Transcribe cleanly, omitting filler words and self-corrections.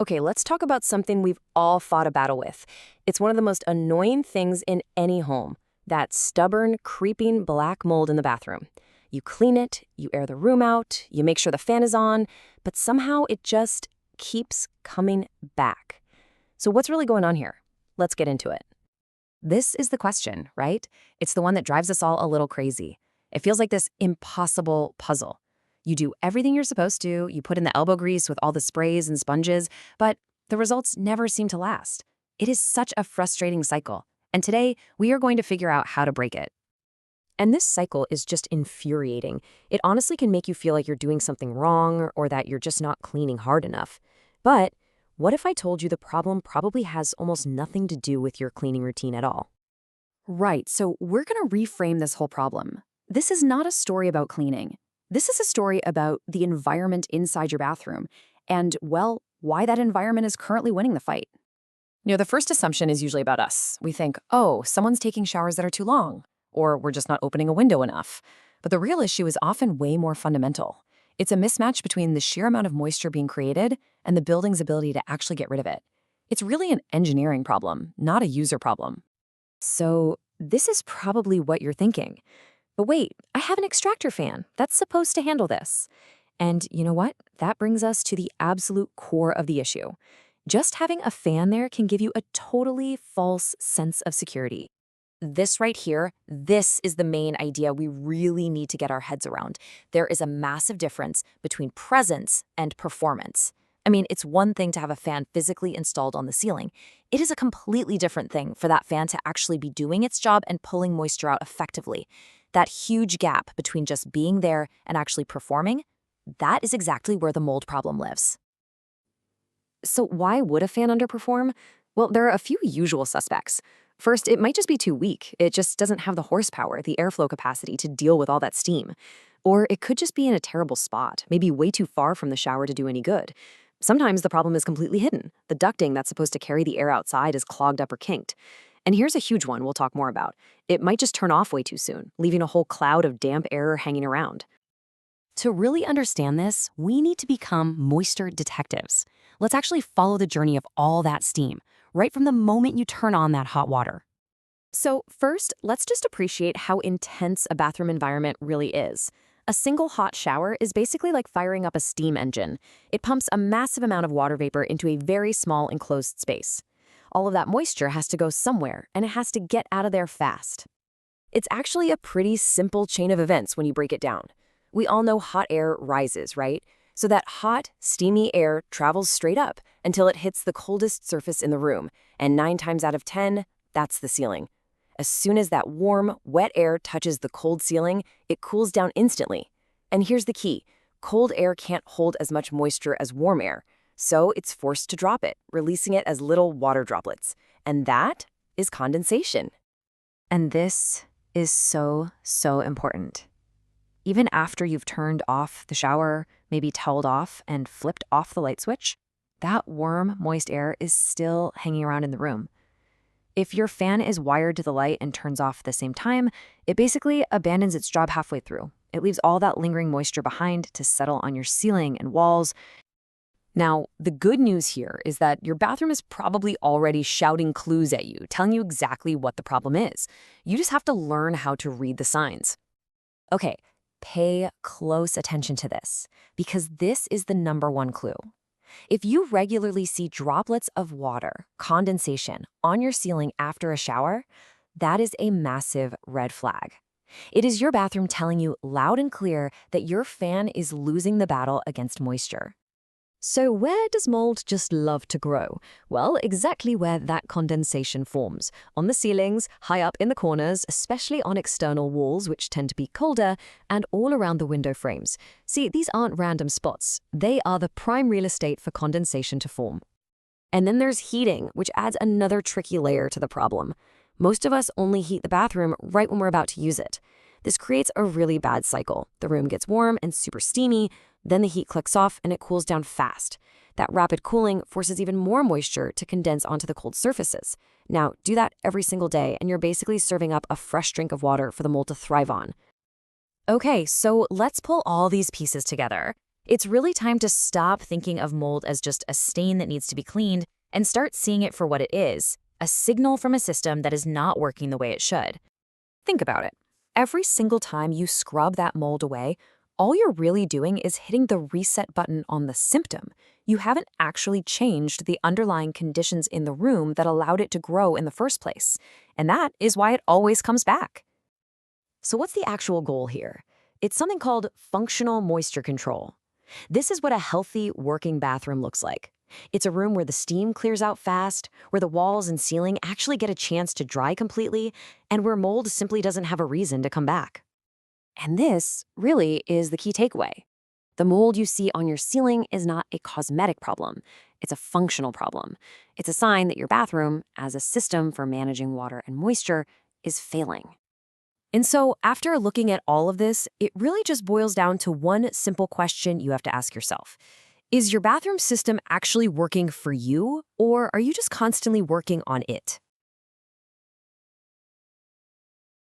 Okay, let's talk about something we've all fought a battle with. It's one of the most annoying things in any home, that stubborn, creeping black mold in the bathroom. You clean it, you air the room out, you make sure the fan is on, but somehow it just keeps coming back. So what's really going on here? Let's get into it. This is the question, right? It's the one that drives us all a little crazy. It feels like this impossible puzzle. You do everything you're supposed to, you put in the elbow grease with all the sprays and sponges, but the results never seem to last. It is such a frustrating cycle, and today we are going to figure out how to break it. And this cycle is just infuriating. It honestly can make you feel like you're doing something wrong or that you're just not cleaning hard enough. But what if I told you the problem probably has almost nothing to do with your cleaning routine at all? Right, so we're going to reframe this whole problem. This is not a story about cleaning. This is a story about the environment inside your bathroom and, well, why that environment is currently winning the fight. The first assumption is usually about us. We think, oh, someone's taking showers that are too long, or we're just not opening a window enough. But the real issue is often way more fundamental. It's a mismatch between the sheer amount of moisture being created and the building's ability to actually get rid of it. It's really an engineering problem, not a user problem. So this is probably what you're thinking. But wait, I have an extractor fan that's supposed to handle this. And you know what? That brings us to the absolute core of the issue. Just having a fan there can give you a totally false sense of security. This right here, this is the main idea we really need to get our heads around. There is a massive difference between presence and performance. I mean, it's one thing to have a fan physically installed on the ceiling. It is a completely different thing for that fan to actually be doing its job and pulling moisture out effectively. That huge gap between just being there and actually performing, that is exactly where the mold problem lives. So why would a fan underperform? Well, there are a few usual suspects. First, it might just be too weak. It just doesn't have the horsepower, the airflow capacity to deal with all that steam. Or it could just be in a terrible spot, maybe way too far from the shower to do any good. Sometimes the problem is completely hidden. The ducting that's supposed to carry the air outside is clogged up or kinked. And here's a huge one we'll talk more about. It might just turn off way too soon, leaving a whole cloud of damp air hanging around. To really understand this, we need to become moisture detectives. Let's actually follow the journey of all that steam, right from the moment you turn on that hot water. So first, let's just appreciate how intense a bathroom environment really is. A single hot shower is basically like firing up a steam engine. It pumps a massive amount of water vapor into a very small enclosed space. All of that moisture has to go somewhere, and it has to get out of there fast. It's actually a pretty simple chain of events when you break it down. We all know hot air rises, right? So that hot, steamy air travels straight up until it hits the coldest surface in the room, and 9 times out of 10, that's the ceiling. As soon as that warm, wet air touches the cold ceiling, it cools down instantly. And here's the key. Cold air can't hold as much moisture as warm air, so it's forced to drop it, releasing it as little water droplets. And that is condensation. And this is so important. Even after you've turned off the shower, maybe toweled off and flipped off the light switch, that warm, moist air is still hanging around in the room. If your fan is wired to the light and turns off at the same time, it basically abandons its job halfway through. It leaves all that lingering moisture behind to settle on your ceiling and walls. Now, the good news here is that your bathroom is probably already shouting clues at you, telling you exactly what the problem is. You just have to learn how to read the signs. Okay, pay close attention to this, because this is the #1 clue. If you regularly see droplets of water, condensation, on your ceiling after a shower, that is a massive red flag. It is your bathroom telling you loud and clear that your fan is losing the battle against moisture. So where does mold just love to grow? Well, exactly where that condensation forms. On the ceilings, high up in the corners, especially on external walls, which tend to be colder, and all around the window frames. See, these aren't random spots. They are the prime real estate for condensation to form. And then there's heating, which adds another tricky layer to the problem. Most of us only heat the bathroom right when we're about to use it. This creates a really bad cycle. The room gets warm and super steamy, then the heat clicks off and it cools down fast. That rapid cooling forces even more moisture to condense onto the cold surfaces. Now, do that every single day and you're basically serving up a fresh drink of water for the mold to thrive on. Okay, so let's pull all these pieces together. It's really time to stop thinking of mold as just a stain that needs to be cleaned and start seeing it for what it is, a signal from a system that is not working the way it should. Think about it. Every single time you scrub that mold away, all you're really doing is hitting the reset button on the symptom. You haven't actually changed the underlying conditions in the room that allowed it to grow in the first place. And that is why it always comes back. So what's the actual goal here? It's something called functional moisture control. This is what a healthy working bathroom looks like. It's a room where the steam clears out fast, where the walls and ceiling actually get a chance to dry completely, and where mold simply doesn't have a reason to come back. And this really is the key takeaway. The mold you see on your ceiling is not a cosmetic problem. It's a functional problem. It's a sign that your bathroom, as a system for managing water and moisture, is failing. And so, after looking at all of this, it really just boils down to one simple question you have to ask yourself. Is your bathroom system actually working for you, or are you just constantly working on it?